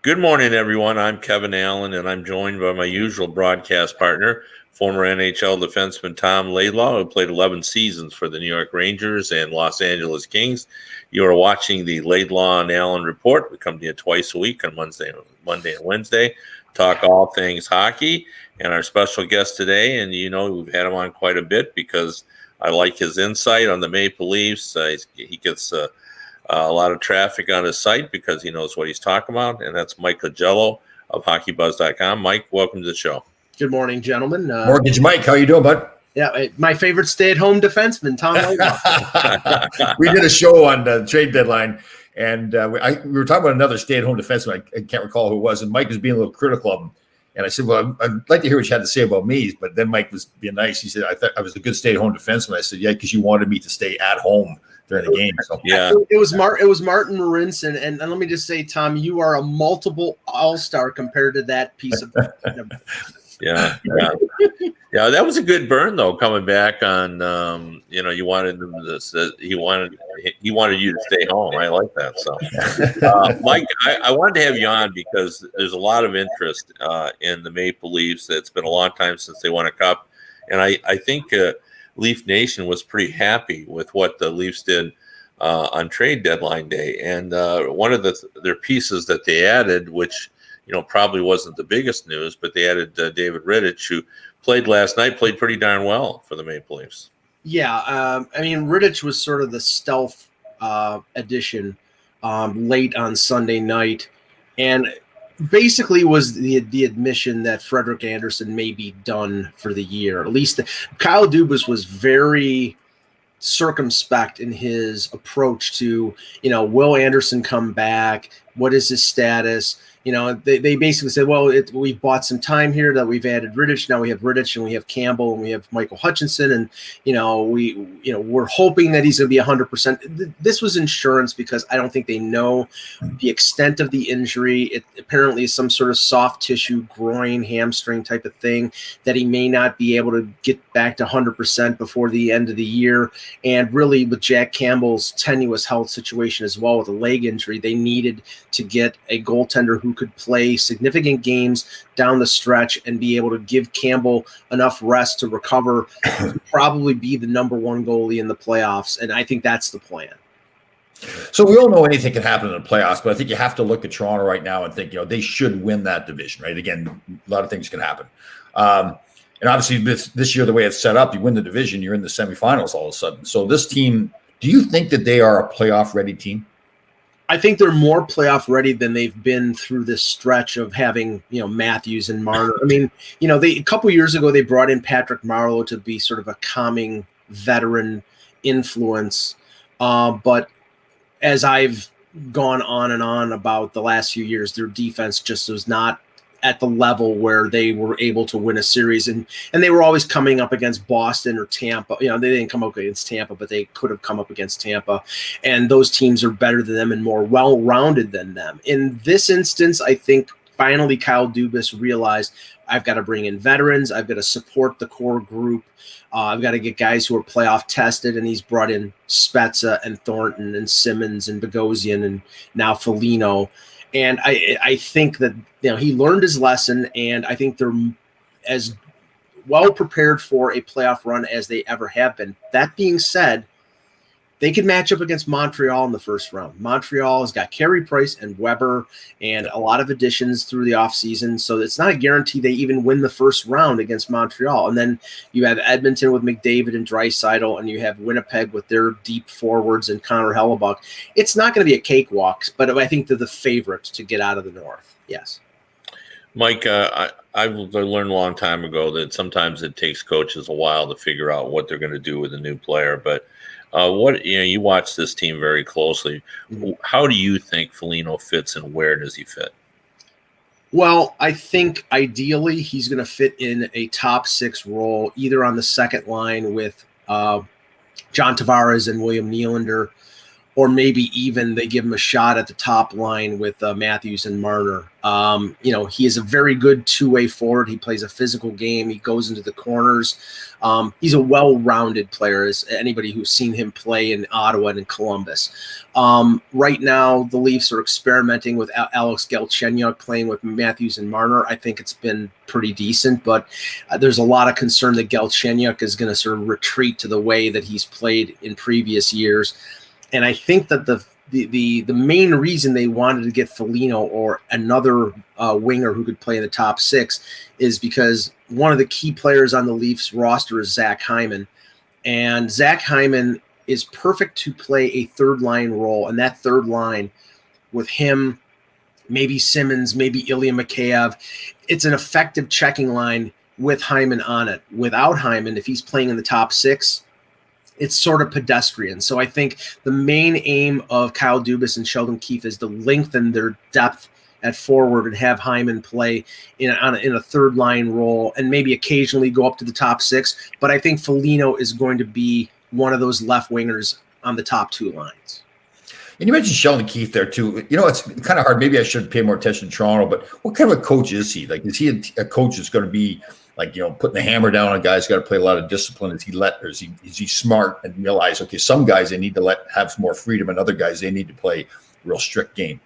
Good morning, everyone. I'm Kevin Allen, and I'm joined by my usual broadcast partner, former NHL defenseman Tom Laidlaw, who played 11 seasons for the New York Rangers and Los Angeles Kings. You are watching the Laidlaw and Allen Report. We come to you twice a week on Monday and Wednesday, talk all things hockey. And our special guest today, and we've had him on quite a bit because I like his insight on the Maple Leafs. He gets a lot of traffic on his site because he knows what he's talking about, and that's Mike Augello of HockeyBuzz.com. Mike, welcome to the show. Good morning, gentlemen. Mortgage Mike, how you doing, bud? Yeah, my favorite stay-at-home defenseman, Tom Laidlaw. We did a show on the trade deadline, and we were talking about another stay-at-home defenseman. I can't recall who it was, and Mike was being a little critical of him. And I said, well, I'd like to hear what you had to say about me. But then Mike was being nice. He said, I thought I was a good stay-at-home defenseman. I said, yeah, because you wanted me to stay at home during the game. So yeah, it was Martin Marincin, and let me just say, Tom, you are a multiple all-star compared to that piece of. Yeah. That was a good burn though. Coming back on, you wanted him to. He wanted you to stay home. I like that. So, Mike, I wanted to have you on because there's a lot of interest in the Maple Leafs. It's been a long time since they won a cup, and I think Leaf Nation was pretty happy with what the Leafs did on trade deadline day. And one of their pieces that they added, which probably wasn't the biggest news, but they added David Rittich, who played last night, played pretty darn well for the Maple Leafs. Yeah, Rittich was sort of the stealth addition late on Sunday night, and basically was the admission that Frederik Andersen may be done for the year. At least Kyle Dubas was very circumspect in his approach to, will Andersen come back? What is his status? They basically said, well, we've bought some time here that we've added Rittich. Now we have Rittich and we have Campbell and we have Michael Hutchinson. And, we're hoping that he's going to be 100%. This was insurance because I don't think they know the extent of the injury. It apparently is some sort of soft tissue, groin, hamstring type of thing that he may not be able to get back to 100% before the end of the year. And really with Jack Campbell's tenuous health situation as well with a leg injury, they needed to get a goaltender who could play significant games down the stretch and be able to give Campbell enough rest to recover to probably be the number one goalie in the playoffs. And I think that's the plan. So we all know anything can happen in the playoffs, but I think you have to look at Toronto right now and think, they should win that division, right? Again, a lot of things can happen. And obviously this year, the way it's set up, you win the division, you're in the semifinals all of a sudden. So this team, do you think that they are a playoff ready team? I think they're more playoff ready than they've been through this stretch of having, Matthews and Marner. A couple years ago, they brought in Patrick Marleau to be sort of a calming veteran influence. But as I've gone on and on about the last few years, their defense just was not at the level where they were able to win a series. And they were always coming up against Boston or Tampa. They didn't come up against Tampa, but they could have come up against Tampa. And those teams are better than them and more well-rounded than them. In this instance, I think finally Kyle Dubas realized I've got to bring in veterans. I've got to support the core group. I've got to get guys who are playoff tested, and he's brought in Spezza and Thornton and Simmons and Bogosian and now Foligno. And I think that he learned his lesson, and I think they're as well prepared for a playoff run as they ever have been. That being said, they could match up against Montreal in the first round. Montreal has got Carey Price and Weber and a lot of additions through the offseason, so it's not a guarantee they even win the first round against Montreal. And then you have Edmonton with McDavid and Draisaitl, and you have Winnipeg with their deep forwards and Connor Hellebuck. It's not going to be a cakewalk, but I think they're the favorite to get out of the North. Yes. Mike, I learned a long time ago that sometimes it takes coaches a while to figure out what they're going to do with a new player, but you watch this team very closely. How do you think Foligno fits, and where does he fit? Well, I think ideally he's going to fit in a top six role, either on the second line with John Tavares and William Nylander, or maybe even they give him a shot at the top line with Matthews and Marner. He is a very good two-way forward. He plays a physical game. He goes into the corners. He's a well-rounded player, as anybody who's seen him play in Ottawa and in Columbus. Right now, the Leafs are experimenting with Alex Galchenyuk playing with Matthews and Marner. I think it's been pretty decent, but there's a lot of concern that Galchenyuk is going to sort of retreat to the way that he's played in previous years. And I think that the main reason they wanted to get Foligno or another winger who could play in the top six is because one of the key players on the Leafs roster is Zach Hyman. And Zach Hyman is perfect to play a third line role. And that third line with him, maybe Simmons, maybe Ilya Mikheyev, it's an effective checking line with Hyman on it. Without Hyman, if he's playing in the top six, it's sort of pedestrian. So I think the main aim of Kyle Dubas and Sheldon Keefe is to lengthen their depth at forward and have Hyman play in a third line role and maybe occasionally go up to the top six. But I think Foligno is going to be one of those left wingers on the top two lines. And you mentioned Sheldon Keefe there too. It's kind of hard. Maybe I should pay more attention to Toronto, but what kind of a coach is he? Like, is he a coach that's going to be like, putting the hammer down on guys, got to play a lot of discipline? Is he smart and realize, okay, some guys they need to have some more freedom, and other guys they need to play a real strict game?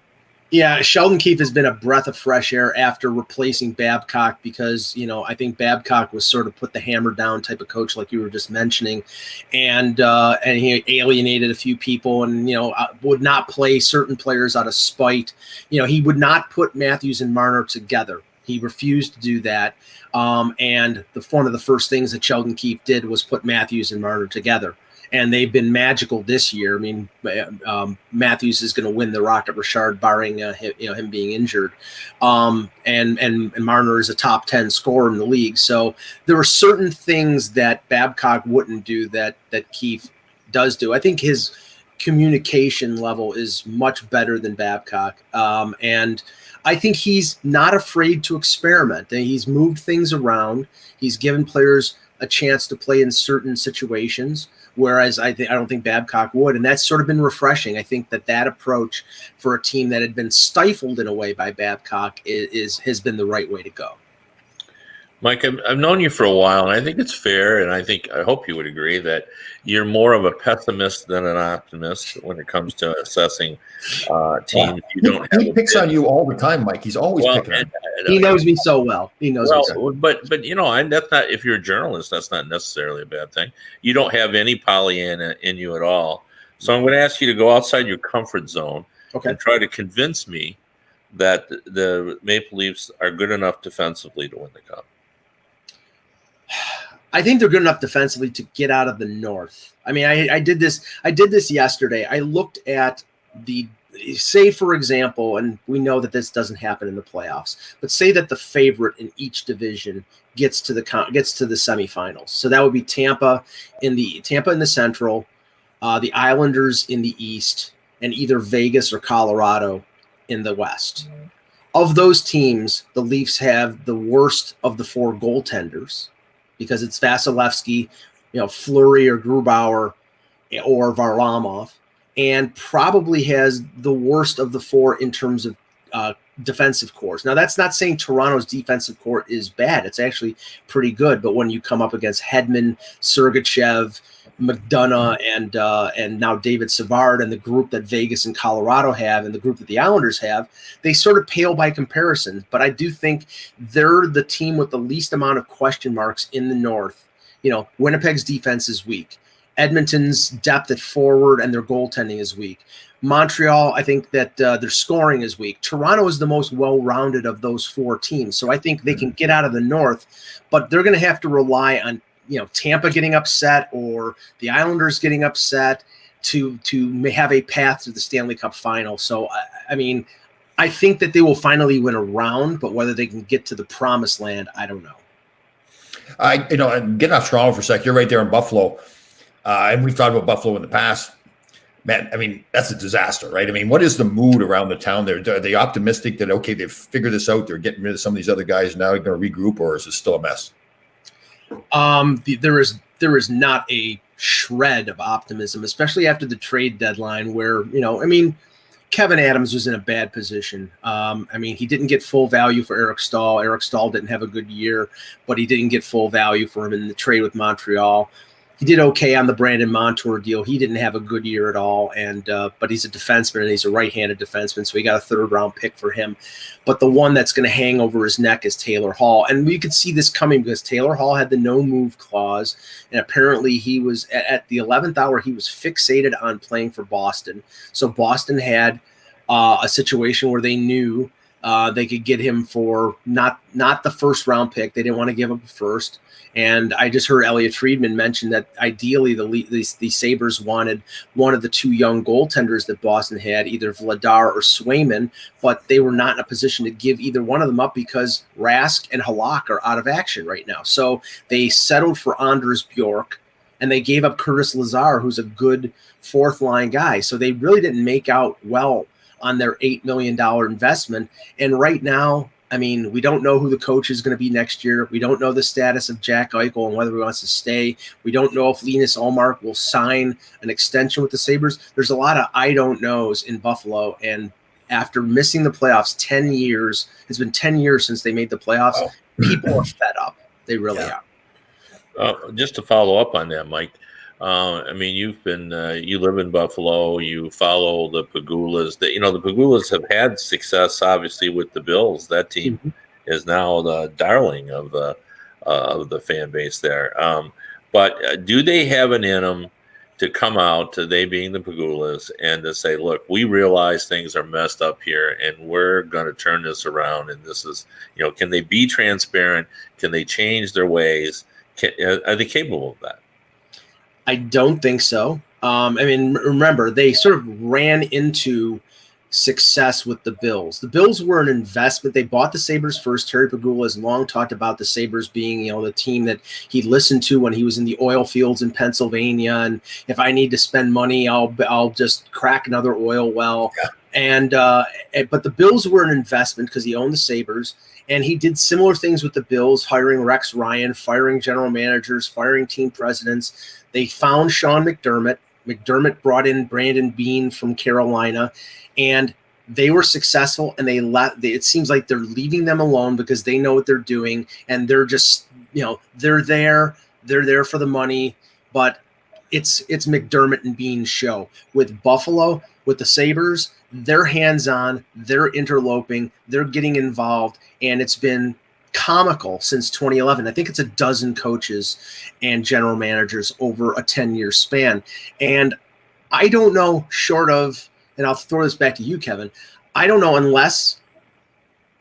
Yeah, Sheldon Keefe has been a breath of fresh air after replacing Babcock because, I think Babcock was sort of put the hammer down type of coach like you were just mentioning. And he alienated a few people and, would not play certain players out of spite. He would not put Matthews and Marner together. He refused to do that. And one of the first things that Sheldon Keefe did was put Matthews and Marner together. And they've been magical this year. I mean, Matthews is going to win the Rocket Richard, barring him being injured. And Marner is a top 10 scorer in the league. So there are certain things that Babcock wouldn't do that Keefe does do. I think his communication level is much better than Babcock. And I think he's not afraid to experiment. He's moved things around. He's given players a chance to play in certain situations, whereas I don't think Babcock would, and that's sort of been refreshing. I think that approach for a team that had been stifled in a way by Babcock has been the right way to go. Mike, I've known you for a while, and I think it's fair, and I hope you would agree that you're more of a pessimist than an optimist when it comes to assessing teams. He picks on you all the time, Mike. He's always picking on you. He knows me so well. He knows me so well. But that's not. If you're a journalist, that's not necessarily a bad thing. You don't have any Pollyanna in you at all. So I'm going to ask you to go outside your comfort zone and try to convince me that the Maple Leafs are good enough defensively to win the Cup. I think they're good enough defensively to get out of the North. I mean, I did this yesterday. I looked at say, for example, and we know that this doesn't happen in the playoffs, but say that the favorite in each division gets to the semifinals. So that would be Tampa in the Central, the Islanders in the East, and either Vegas or Colorado in the West. Of those teams, the Leafs have the worst of the four goaltenders, because it's Vasilevsky, Fleury or Grubauer or Varlamov, and probably has the worst of the four in terms of defensive cores. Now, that's not saying Toronto's defensive core is bad. It's actually pretty good. But when you come up against Hedman, Sergachev, McDonough, and now David Savard, and the group that Vegas and Colorado have, and the group that the Islanders have, they sort of pale by comparison. But I do think they're the team with the least amount of question marks in the North. Winnipeg's defense is weak. Edmonton's depth at forward and their goaltending is weak. Montreal, I think that their scoring is weak. Toronto is the most well-rounded of those four teams. So I think they can get out of the North, but they're going to have to rely on Tampa getting upset or the Islanders getting upset to have a path to the Stanley Cup final. So, I think that they will finally win a round, but whether they can get to the promised land, I don't know. And getting off Toronto for a sec, you're right there in Buffalo. And we've talked about Buffalo in the past. Man, that's a disaster, right? What is the mood around the town there? Are they optimistic that, okay, they've figured this out, they're getting rid of some of these other guys, now they're going to regroup, or is it still a mess? There is not a shred of optimism, especially after the trade deadline where, I mean, Kevin Adams was in a bad position. I mean, he didn't get full value for Eric Stahl. Eric Stahl didn't have a good year, but he didn't get full value for him in the trade with Montreal. He did okay on the Brandon Montour deal. He didn't have a good year at all, but he's a defenseman and he's a right-handed defenseman, so he got a third-round pick for him. But the one that's going to hang over his neck is Taylor Hall, and we could see this coming because Taylor Hall had the no-move clause, and apparently he was at the 11th hour. He was fixated on playing for Boston, so Boston had a situation where they knew they could get him for not the first-round pick. They didn't want to give up a first. And I just heard Elliot Friedman mention that ideally the Sabres wanted one of the two young goaltenders that Boston had, either Vladar or Swayman, but they were not in a position to give either one of them up because Rask and Halak are out of action right now. So they settled for Anders Bjork, and they gave up Curtis Lazar, who's a good fourth-line guy. So they really didn't make out well on their $8 million investment. And right now, I mean, we don't know who the coach is going to be next year. We don't know the status of Jack Eichel and whether he wants to stay. We don't know if Linus Ullmark will sign an extension with the Sabres. There's a lot of I don't knows in Buffalo. And after missing the playoffs 10 years, it's been 10 years since they made the playoffs. Wow. People are fed up. They really are. Just to follow up on that, Mike, I mean, you've been you live in Buffalo. You follow the Pagulas. The Pagulas have had success, obviously, with the Bills. That team is now the darling of the fan base there. But do they have an in them to come out, they being the Pagulas, and to say, "Look, we realize things are messed up here, and we're going to turn this around." And this is, can they be transparent? Can they change their ways? Are they capable of that? I don't think so. I mean, remember, they sort of ran into success with the Bills. The Bills were an investment. They bought the Sabres first. Terry Pegula has long talked about the Sabres being, the team that he listened to when he was in the oil fields in Pennsylvania. And if I need to spend money, I'll just crack another oil well. Yeah. And but the Bills were an investment because he owned the Sabres. And he did similar things with the Bills, hiring Rex Ryan, firing general managers, firing team presidents. They found Sean McDermott. McDermott brought in Brandon Beane from Carolina, and they were successful. And it seems like they're leaving them alone because they know what they're doing, and they're just, they're there for the money. But it's McDermott and Beane's show. With Buffalo, with the Sabres, they're hands-on, they're interloping, they're getting involved, and it's been comical since 2011. I think it's a dozen coaches and general managers over a 10-year span. And I don't know, short of, and I'll throw this back to you, Kevin, I don't know unless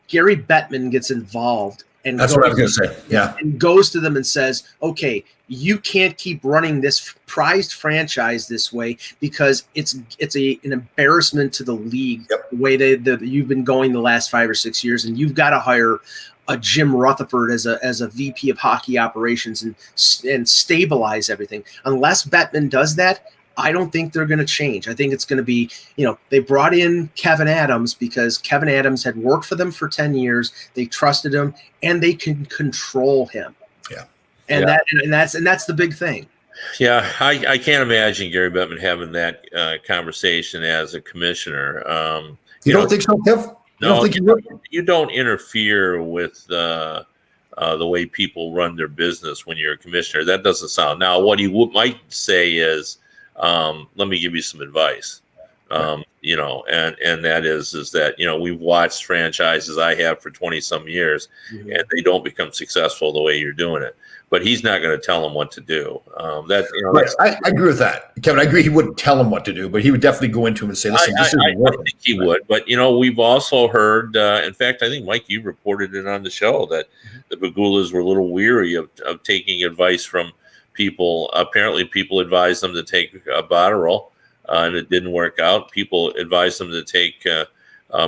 Gary Bettman gets involved and that's what I was going to say. Yeah. And goes to them and says, okay, you can't keep running this prized franchise this way because it's an embarrassment to the league. Yep. The way that you've been going the last 5 or 6 years, and you've got to hire a Jim Rutherford as a VP of hockey operations and stabilize everything. Unless Bettman does that, I don't think they're going to change. I think it's going to be, they brought in Kevin Adams because Kevin Adams had worked for them for 10 years. They trusted him and they can control him. Yeah. And that's the big thing. Yeah. I can't imagine Gary Bettman having that conversation as a commissioner. You don't think so, Kev? No, you don't interfere with the way people run their business when you're a commissioner. That doesn't sound. Now, what he might say is, let me give you some advice. And that is that, we've watched franchises I have for 20 some years, and they don't become successful the way you're doing it. But he's not going to tell them what to do. I agree with that, Kevin. I agree. He wouldn't tell them what to do, but he would definitely go into him and say, "Listen, this isn't working." I think he would, but we've also heard. In fact, I think Mike, you reported it on the show that the Pagulas were a little weary of taking advice from people. Apparently, people advised them to take Botterill, and it didn't work out. People advised them to take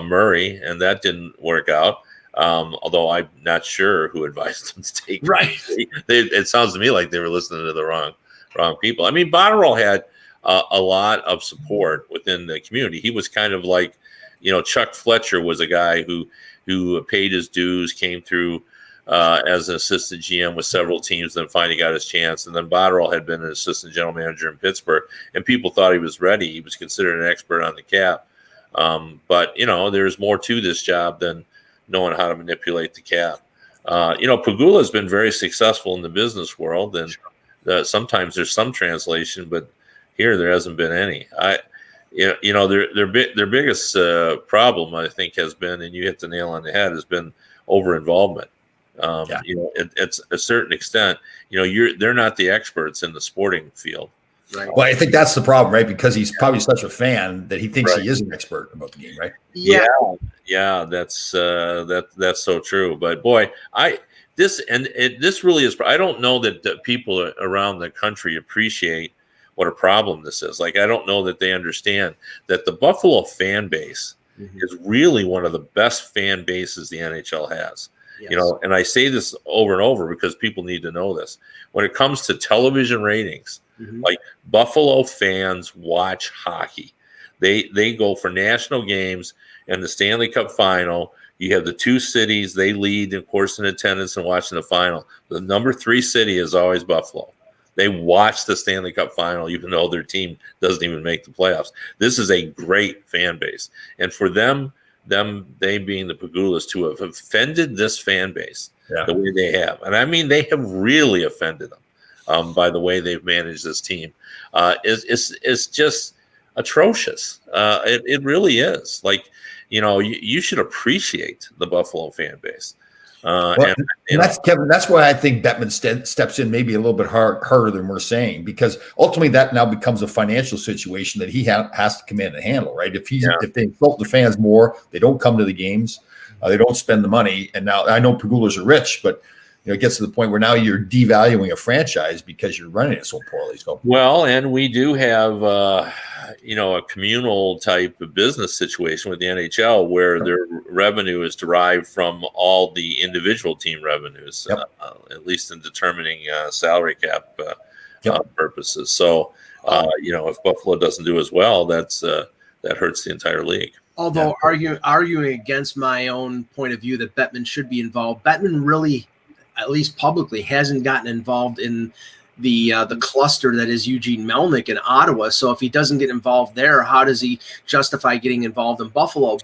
Murray, and that didn't work out. Although I'm not sure who advised them to take. Right. It sounds to me like they were listening to the wrong people. I mean, Botterill had a lot of support within the community. He was kind of like, Chuck Fletcher was a guy who paid his dues, came through as an assistant GM with several teams, then finally got his chance. And then Botterill had been an assistant general manager in Pittsburgh, and people thought he was ready. He was considered an expert on the cap. But, there's more to this job than knowing how to manipulate the cap. Pegula has been very successful in the business world, and sometimes there's some translation, but here there hasn't been any. Their biggest problem, I think, has been, and you hit the nail on the head, has been over-involvement. It's a certain extent, they're not the experts in the sporting field. Right. Well, I think that's the problem, right? Because he's probably such a fan that he thinks he is an expert about the game, right? Yeah, that's so true. But boy, this really is. I don't know that the people around the country appreciate what a problem this is. Like, I don't know that they understand that the Buffalo fan base is really one of the best fan bases the NHL has. Yes. And I say this over and over because people need to know this. When it comes to television ratings, like, Buffalo fans watch hockey. They go for national games and the Stanley Cup final. You have the two cities, they lead, of course, in attendance and watching the final. The number 3 city is always Buffalo. They watch the Stanley Cup final, even though their team doesn't even make the playoffs. This is a great fan base. And for they being the Pegulas, to have offended this fan base the way they have. And I mean, they have really offended them by the way they've managed this team. It's just atrocious. It really is. Like, you should appreciate the Buffalo fan base. That's Kevin. That's why I think Bettman steps in maybe a little bit harder than we're saying, because ultimately that now becomes a financial situation that he has to come in and handle, right? If they insult the fans more, they don't come to the games, they don't spend the money. And now I know Pegulas are rich, but it gets to the point where now you're devaluing a franchise because you're running it so poorly. So and we do have a communal type of business situation with the NHL where their revenue is derived from all the individual team revenues, at least in determining salary cap purposes. So if Buffalo doesn't do as well, that hurts the entire league. Although arguing against my own point of view that Bettman should be involved, Bettman really, at least publicly, hasn't gotten involved in the cluster that is Eugene Melnyk in Ottawa. So if he doesn't get involved there, how does he justify getting involved in Buffalo?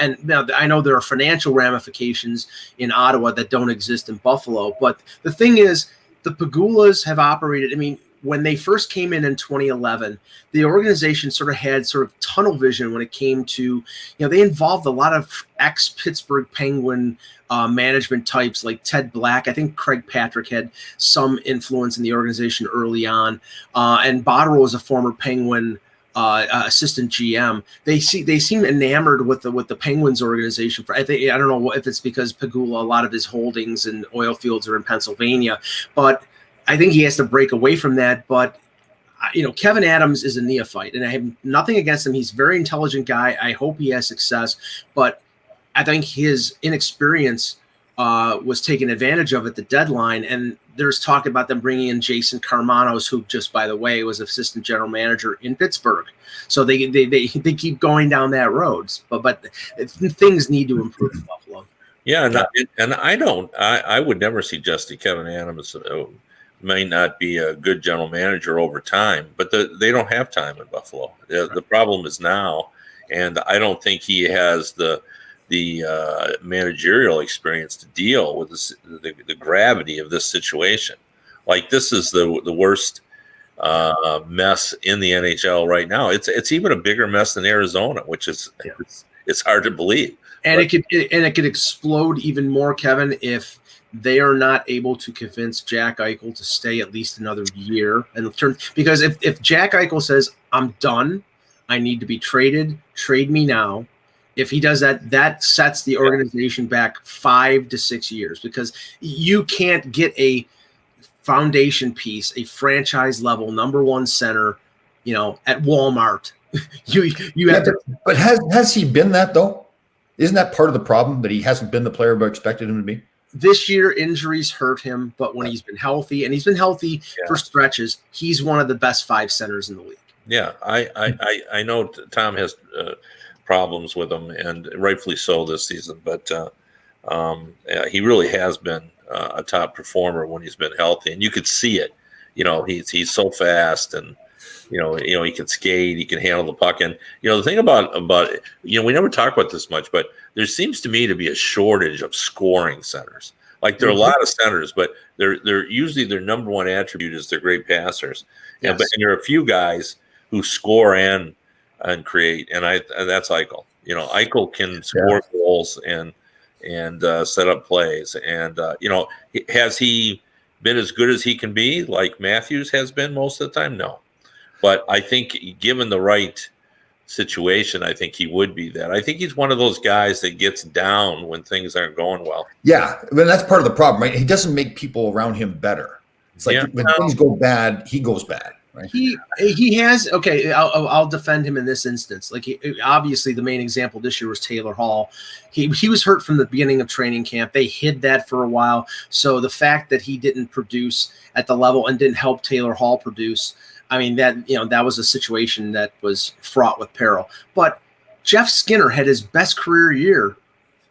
And now I know there are financial ramifications in Ottawa that don't exist in Buffalo. But the thing is, the Pegulas have operated. I mean, when they first came in 2011, the organization sort of had tunnel vision when it came to, they involved a lot of ex-Pittsburgh Penguin management types like Ted Black. I think Craig Patrick had some influence in the organization early on. And Botterill was a former Penguin assistant GM. They seem enamored with the Penguins organization. I don't know if it's because Pegula, a lot of his holdings and oil fields are in Pennsylvania, but I think he has to break away from that. But Kevin Adams is a neophyte, and I have nothing against him. He's a very intelligent guy. I hope he has success, but I think his inexperience was taken advantage of at the deadline. And there's talk about them bringing in Jason Karmanos, who just, by the way, was assistant general manager in Pittsburgh. So they keep going down that road. But things need to improve in Buffalo. Yeah, and I would never suggest that Kevin Adams may not be a good general manager over time, but they don't have time in Buffalo. The problem is now, and I don't think he has the managerial experience to deal with the gravity of this situation. Like, this is the worst mess in the NHL right now. It's even a bigger mess than Arizona, which is it's hard to believe. And it could explode even more, Kevin, if they are not able to convince Jack Eichel to stay at least another year because if Jack Eichel says, I'm done, I need to be traded, trade me now. If he does that, that sets the organization back 5 to 6 years, because you can't get a foundation piece, a franchise level #1 center, at Walmart. you have to. But has he been that though? Isn't that part of the problem, that he hasn't been the player we expected him to be? This year, injuries hurt him, but when he's been healthy, and he's been healthy for stretches, he's one of the best 5 centers in the league. Yeah, I know Tom has problems with him, and rightfully so this season. But He really has been a top performer when he's been healthy, and you could see it. He's so fast, and he can skate, he can handle the puck, and the thing about we never talk about this much, but there seems to me to be a shortage of scoring centers. Like there are a lot of centers, but they're usually their number one attribute is they're great passers. Yes. And there are a few guys who score and create, and that's Eichel. Eichel can score goals and set up plays, and has he been as good as he can be like Matthews has been most of the time? No, but I think given the right situation, I think he would be that. I think he's one of those guys that gets down when things aren't going well. Yeah, I mean, that's part of the problem, right? He doesn't make people around him better. It's like when things go bad, he goes bad. Right. He has okay. I'll defend him in this instance. Like obviously, the main example this year was Taylor Hall. He was hurt from the beginning of training camp. They hid that for a while. So the fact that he didn't produce at the level and didn't help Taylor Hall produce, I mean that was a situation that was fraught with peril. But Jeff Skinner had his best career year,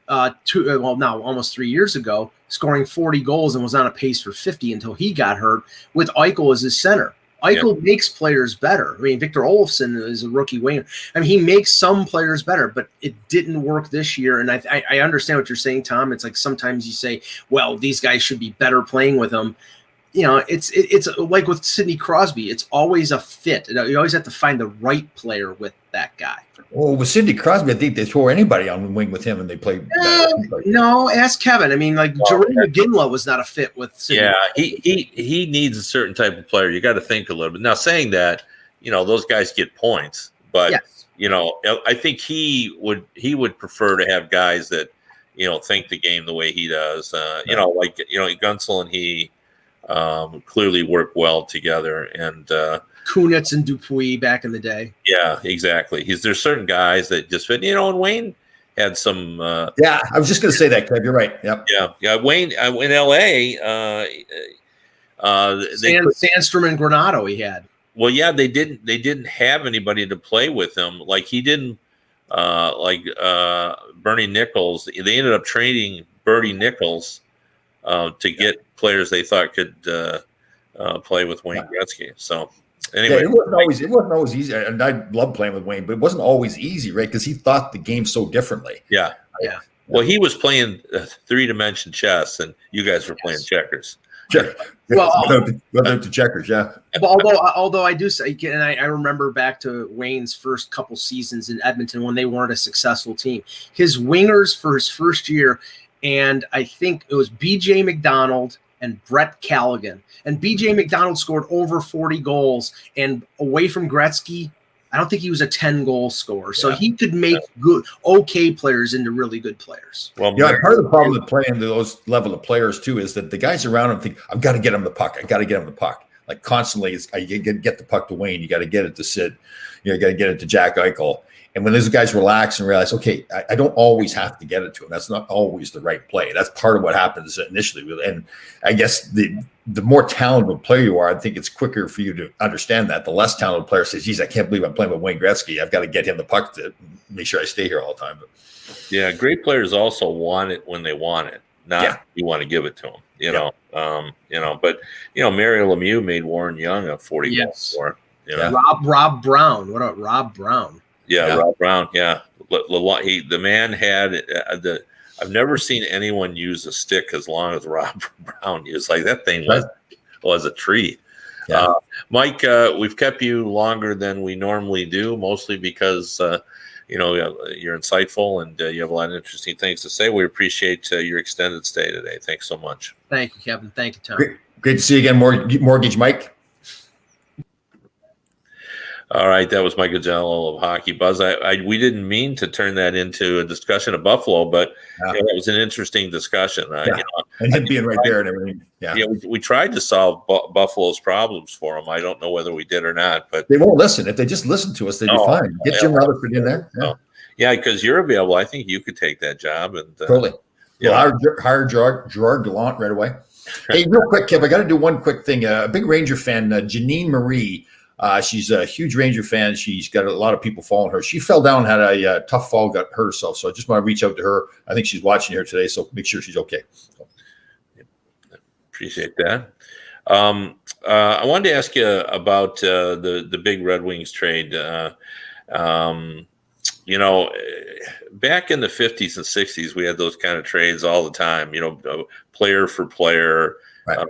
almost 3 years ago, scoring 40 goals and was on a pace for 50 until he got hurt with Eichel as his center. Eichel makes players better. I mean, Victor Olofsson is a rookie winger. I mean, he makes some players better, but it didn't work this year. And I understand what you're saying, Tom. It's like sometimes you say, well, these guys should be better playing with him. It's like with Sidney Crosby. It's always a fit. You always have to find the right player with that guy. Well, with Sidney Crosby, I think they throw anybody on the wing with him and they play. No, ask Kevin. I mean, Jeremy McGinley was not a fit with Sidney. Yeah, he needs a certain type of player. You got to think a little bit. Now, saying that, those guys get points, but yes. I think he would prefer to have guys that think the game the way he does. Gunsel and he clearly work well together, and Kunitz and Dupuis back in the day. Yeah, exactly. There's certain guys that just fit. And Wayne had some. Yeah, I was just going to say that, Kev. You're right. Yep. Yeah. Wayne in L.A. Sandstrom and Granato he had. Well, yeah, they didn't have anybody to play with him. Like he didn't. Bernie Nichols. They ended up trading Bernie Nichols to get players they thought could play with Wayne Gretzky. So. Anyway, it wasn't always easy, and I love playing with Wayne, but it wasn't always easy, right? Because he thought the game so differently. Yeah. Well, he was playing 3-dimension chess, and you guys were playing checkers. Sure. Well, to checkers, yeah. Although I do say, and I remember back to Wayne's first couple seasons in Edmonton when they weren't a successful team. His wingers for his first year, and I think it was B.J. McDonald and Brett Callaghan. And B.J. McDonald scored over 40 goals. And away from Gretzky, I don't think he was a 10-goal scorer. So he could make okay players into really good players. Well, part of the problem with playing to those level of players, too, is that the guys around him think, I've got to get him the puck. Like constantly, you get the puck to Wayne. You got to get it to Sid. You got to get it to Jack Eichel. And when those guys relax and realize, okay, I don't always have to get it to him. That's not always the right play. That's part of what happens initially. And I guess the more talented player you are, I think it's quicker for you to understand that. The less talented player says, geez, I can't believe I'm playing with Wayne Gretzky. I've got to get him the puck to make sure I stay here all the time. But yeah, great players also want it when they want it, not you want to give it to them. But Mario Lemieux made Warren Young a 40 goal scorer. Rob Brown. What about Rob Brown? Yeah, Rob Brown. Yeah, the man had I've never seen anyone use a stick as long as Rob Brown used. Like that thing was a treat. Yeah. Mike, we've kept you longer than we normally do, mostly because you're insightful and you have a lot of interesting things to say. We appreciate your extended stay today. Thanks so much. Thank you, Kevin. Thank you, Tom. Great to see you again, Mortgage Mike. All right, that was Mike Gazzello of Hockey Buzz. We didn't mean to turn that into a discussion of Buffalo, but that was an interesting discussion. And him being right there and everything. Yeah, we tried to solve Buffalo's problems for them. I don't know whether we did or not, but they won't listen. If they just listen to us, they'd be fine. Get Jim Rutherford in there. Yeah, because you're available. I think you could take that job. And totally. Hire Gerard Gallant right away. Hey, real quick, Kev, I got to do one quick thing. A big Ranger fan, Janine Marie. She's a huge Ranger fan. She's got a lot of people following her. She fell down, had a tough fall, got hurt herself. So I just want to reach out to her. I think she's watching here today, so make sure she's okay. Appreciate that. I wanted to ask you about the big Red Wings trade. Back in the 50s and 60s, we had those kind of trades all the time, player for player, right.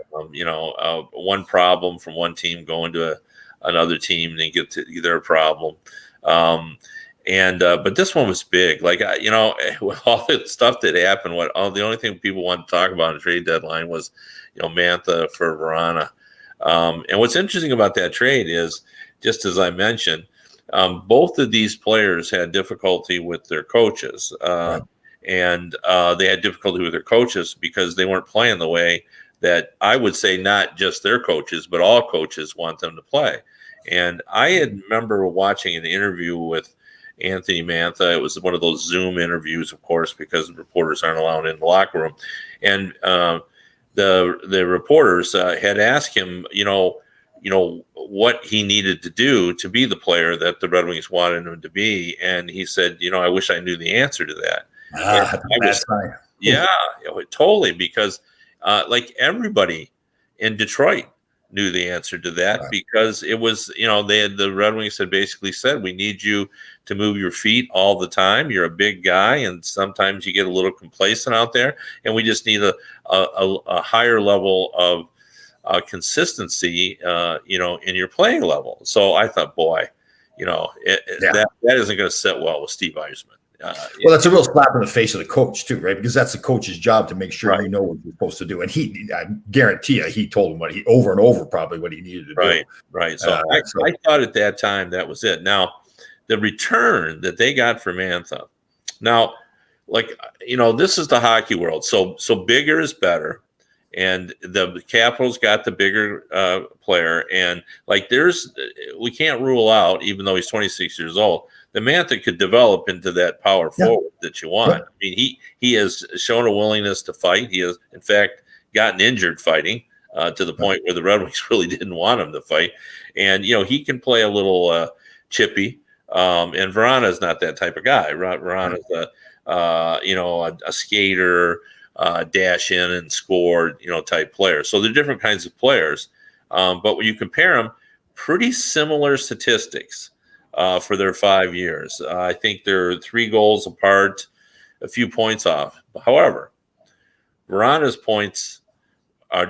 One problem from one team going to another team and they get to their problem. But this one was big. With all the stuff that happened, the only thing people wanted to talk about in the trade deadline was, Mantha for Vrana. And what's interesting about that trade is, just as I mentioned, both of these players had difficulty with their coaches. Right. And they had difficulty with their coaches because they weren't playing the way that I would say not just their coaches, but all coaches want them to play. And I remember watching an interview with Anthony Mantha. It was one of those Zoom interviews, of course, because reporters aren't allowed in the locker room. And the reporters had asked him, what he needed to do to be the player that the Red Wings wanted him to be. And he said, I wish I knew the answer to that. Yeah, totally. Because everybody in Detroit knew the answer to that, right. Because it was, the Red Wings had basically said, we need you to move your feet all the time. You're a big guy, and sometimes you get a little complacent out there, and we just need a higher level of consistency, in your playing level. So I thought, boy, that isn't going to sit well with Steve Yzerman. Well, that's a real slap in the face of the coach too, right? Because that's the coach's job to make sure right. You know what you're supposed to do. And I guarantee you, he told him over and over probably what he needed to do. Right. So I thought at that time that was it. Now, the return that they got for Mantha. Now, this is the hockey world. So bigger is better. And the Capitals got the bigger player. And we can't rule out, even though he's 26 years old, the Mantha could develop into that power forward that you want. Yeah. I mean, he has shown a willingness to fight. He has, in fact, gotten injured fighting to the point where the Red Wings really didn't want him to fight. And, he can play a little chippy. And Vrana is not that type of guy. Vrana is a skater, dash in and score, type player. So they're different kinds of players. But when you compare them, pretty similar statistics for their 5 years. I think they're 3 goals apart, a few points off. However, Vrana's points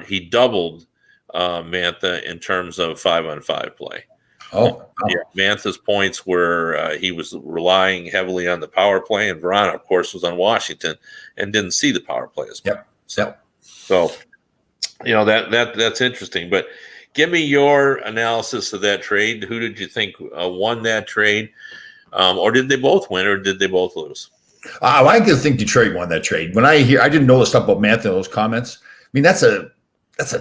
he doubled Mantha in terms of 5-on-5 play. Oh, yeah. Mantha's points were he was relying heavily on the power play, and Vrana, of course, was on Washington and didn't see the power play as much. Yep. So that's interesting. But give me your analysis of that trade. Who did you think won that trade, or did they both win, or did they both lose? I think Detroit won that trade. When I didn't know the stuff about Mantha in those comments. I mean, that's a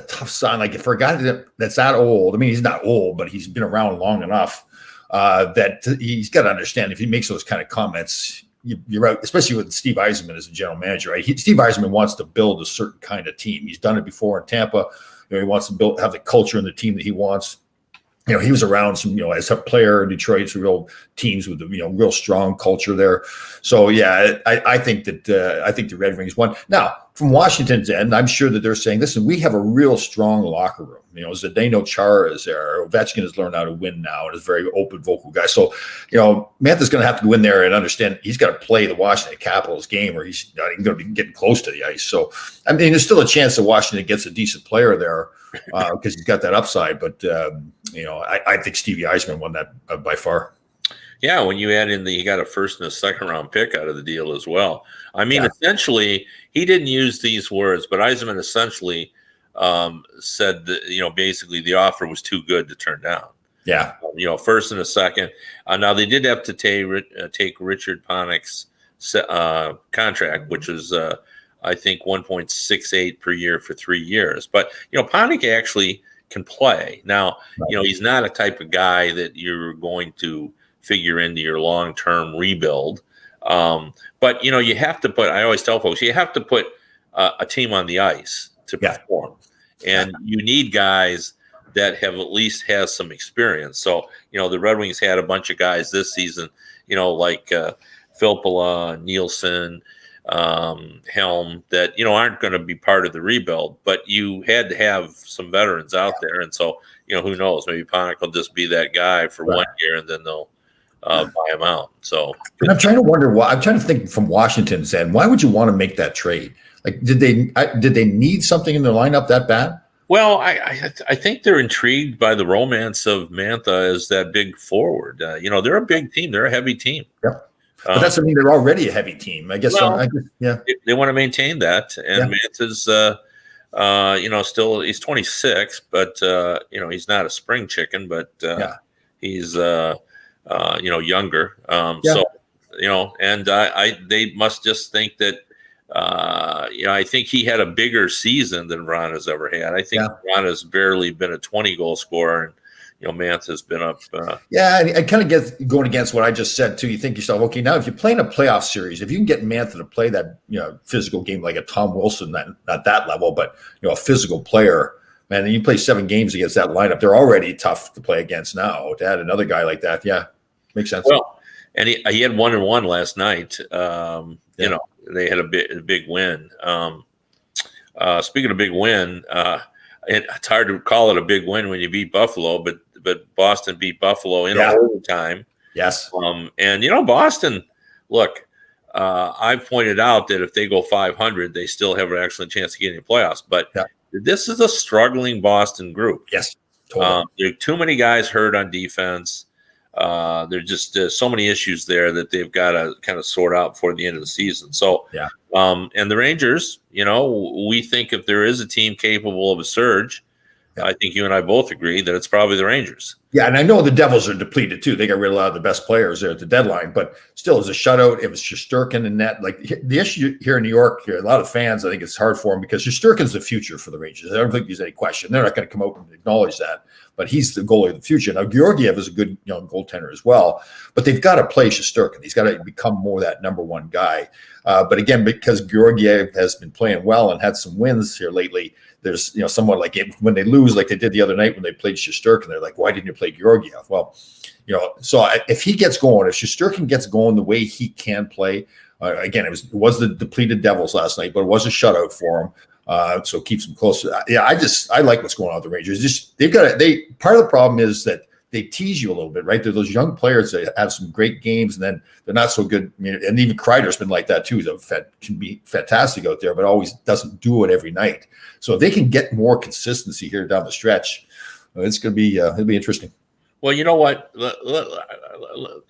tough sign. Like, for a guy that's that old, I mean, he's not old, but he's been around long enough that he's got to understand if he makes those kind of comments, you're right, especially with Steve Yzerman as a general manager, right? Steve Yzerman wants to build a certain kind of team. He's done it before in Tampa. He wants to have the culture in the team that he wants. He was around some, as a player in Detroit, some real teams with, real strong culture there. So, yeah, I think that the Red Wings won. Now, from Washington's end, I'm sure that they're saying, listen, we have a real strong locker room. Zdeno Chara is there. Ovechkin has learned how to win now and is a very open, vocal guy. So, Mantha's going to have to go in there and understand he's got to play the Washington Capitals game or he's not even going to be getting close to the ice. So, I mean, there's still a chance that Washington gets a decent player there because he's got that upside. But, I think Stevie Yzerman won that by far. Yeah, when you add in you got a first and a second round pick out of the deal as well. I mean, Essentially, he didn't use these words, but Yzerman essentially said that, basically the offer was too good to turn down. Yeah. First and a second. Now, they did have to take Richard Panik's contract, which was, I think, 1.68 per year for 3 years. But, Panik actually can play. Now, he's not a type of guy that you're going to figure into your long-term rebuild. But, you have to I always tell folks, you have to put a team on the ice to perform. And you need guys that have at least has some experience. So, the Red Wings had a bunch of guys this season, like Filppula, Nielsen, Helm, that, aren't going to be part of the rebuild, but you had to have some veterans out there. And so, who knows, maybe Panik will just be that guy for 1 year and then they'll buy him out. So I'm trying to wonder why. I'm trying to think from Washington's end, why would you want to make that trade? Like, did they need something in their lineup that bad? Well, I think they're intrigued by the romance of Mantha as that big forward. They're a big team. They're a heavy team. Yep. But that's, they're already a heavy team. I guess. Well, yeah. They want to maintain that. And Mantha's, still, he's 26, but, he's not a spring chicken, but he's, younger. So, and they must just think that, I think he had a bigger season than Ron has ever had. I think Ron has barely been a 20-goal scorer, and Mantha's been up. I kind of get going against what I just said too. You think to yourself, okay, now if you're playing a playoff series, if you can get Mantha to play that physical game like a Tom Wilson, not that level, but a physical player, man, and you play 7 games against that lineup, they're already tough to play against now. To add another guy like that, makes sense. Well, and he had 1-1 last night. They had a big win. Speaking of big win, it's hard to call it a big win when you beat Buffalo, but Boston beat Buffalo in overtime. Yes. And Boston, look, I've pointed out that if they go 500, they still have an excellent chance of getting the playoffs. But this is a struggling Boston group. Yes. Totally. There are too many guys hurt on defense. There's just so many issues there that they've got to kind of sort out before the end of the season. So, and the Rangers, we think if there is a team capable of a surge, I think you and I both agree that it's probably the Rangers. Yeah, and I know the Devils are depleted too. They got rid of a lot of the best players there at the deadline, but still, as a shutout, it was Shesterkin and net. Like the issue here in New York, a lot of fans, I think it's hard for them because Shesterkin's the future for the Rangers. I don't think there's any question. They're not going to come out and acknowledge that, but he's the goalie of the future. Now, Georgiev is a good goaltender as well, but they've got to play Shesterkin. He's got to become more that number one guy. But again, because Georgiev has been playing well and had some wins here lately, there's somewhat like when they lose, like they did the other night when they played Shesterkin, they're like, why didn't you play Georgiev? Well, so if he gets going, if Shesterkin gets going the way he can play, again, it was the depleted Devils last night, but it was a shutout for him. So it keeps them close. I like what's going on with the Rangers. Just part of the problem is that they tease you a little bit, right? They're those young players that have some great games, and then they're not so good. And even Kreider's been like that too. Can be fantastic out there, but always doesn't do it every night. So if they can get more consistency here down the stretch, it's going to be it'll be interesting. Well, you know what?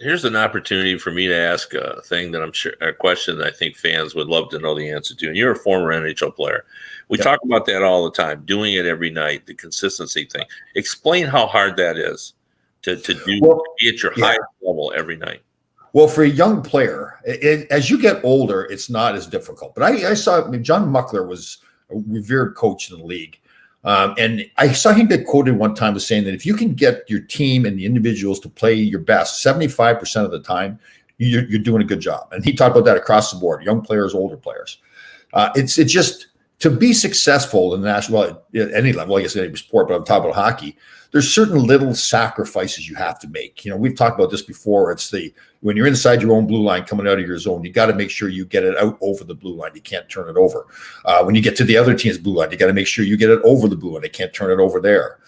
Here's an opportunity for me to ask a thing that I'm sure, a question that I think fans would love to know the answer to. And you're a former NHL player. We talk about that all the time, doing it every night, the consistency thing. Explain how hard that is to be at your highest level every night. Well, for a young player, as you get older, it's not as difficult. But I saw John Muckler was a revered coach in the league. And I saw him get quoted one time as saying that if you can get your team and the individuals to play your best 75% of the time, you're doing a good job. And he talked about that across the board, young players, older players. It's just to be successful in the national, at any level, I guess any sport, but I'm talking about hockey, there's certain little sacrifices you have to make. We've talked about this before. It's when you're inside your own blue line coming out of your zone, you got to make sure you get it out over the blue line. You can't turn it over. When you get to the other team's blue line, you got to make sure you get it over the blue line. They can't turn it over there.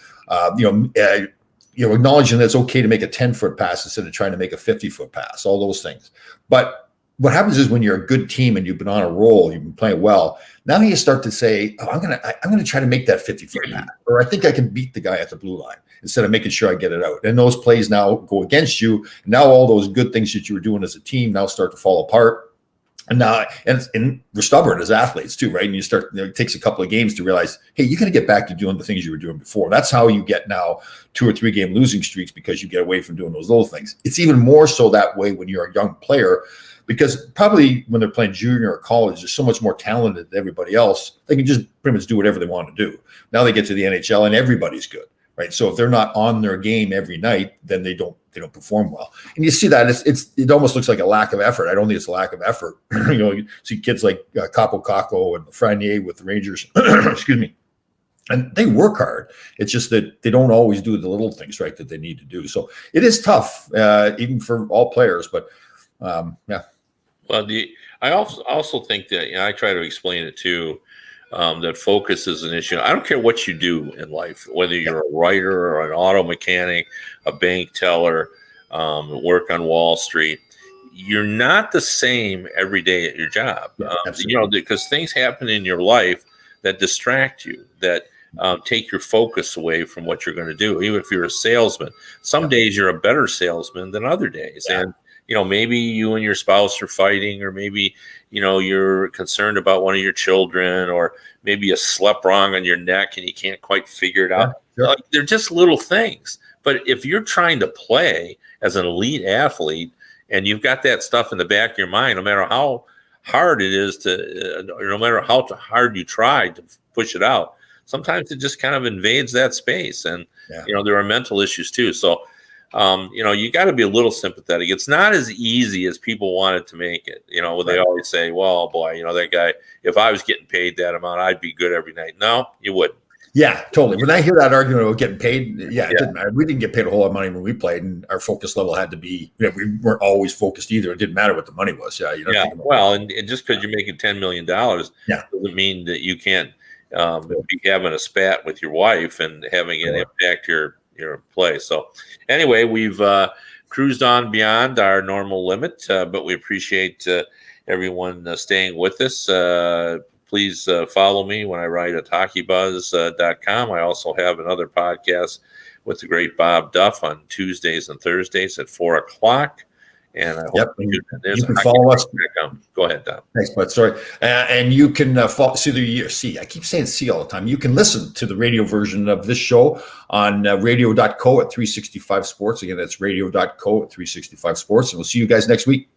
Acknowledging that it's okay to make a 10-foot pass instead of trying to make a 50-foot pass, all those things. But what happens is when you're a good team and you've been on a roll, you've been playing well, now you start to say, I'm gonna try to make that 50-foot pass, or I think I can beat the guy at the blue line instead of making sure I get it out. And those plays now go against you. Now all those good things that you were doing as a team now start to fall apart. And now, and we're stubborn as athletes too, right? And you start, it takes a couple of games to realize, hey, you got to get back to doing the things you were doing before. That's how you get now 2 or 3 game losing streaks, because you get away from doing those little things. It's even more so that way when you're a young player, because probably when they're playing junior or college, they're so much more talented than everybody else. They can just pretty much do whatever they want to do. Now they get to the NHL and everybody's good, right? So if they're not on their game every night, then they don't perform well. And you see that it almost looks like a lack of effort. I don't think it's a lack of effort. You see kids like Capo Caco and Frenier with the Rangers, excuse me, And they work hard. It's just that they don't always do the little things right that they need to do. So it is tough, even for all players. But yeah. Well, I also think that I try to explain it too. That focus is an issue. I don't care what you do in life, whether you're a writer or an auto mechanic, a bank teller, work on Wall Street. You're not the same every day at your job. Because things happen in your life that distract you, that take your focus away from what you're going to do. Even if you're a salesman, some days you're a better salesman than other days. Yeah. And maybe you and your spouse are fighting, or maybe, you're concerned about one of your children, or maybe you slept wrong on your neck and you can't quite figure it out. Sure. Like, they're just little things. But if you're trying to play as an elite athlete and you've got that stuff in the back of your mind, no matter how hard it is no matter how hard you try to push it out, sometimes it just kind of invades that space. And, there are mental issues too. So, you got to be a little sympathetic. It's not as easy as people wanted to make it. They always say, well, boy, that guy, if I was getting paid that amount, I'd be good every night. No, you wouldn't. Yeah, totally. When I hear that argument about getting paid, it didn't matter. We didn't get paid a whole lot of money when we played, and our focus level had to be, we weren't always focused either. It didn't matter what the money was. Well, and just because you're making $10 million doesn't mean that you can't be having a spat with your wife and having it impact your play. So anyway, we've cruised on beyond our normal limit, but we appreciate everyone staying with us. Please follow me when I write at hockeybuzz.com. I also have another podcast with the great Bob Duff on Tuesdays and Thursdays at 4:00. And I hope you can follow us. Go ahead, Don. Thanks, bud. Sorry. And you can see, I keep saying see all the time. You can listen to the radio version of this show on radio.co at 365 Sports. Again, that's radio.co at 365 Sports. And we'll see you guys next week.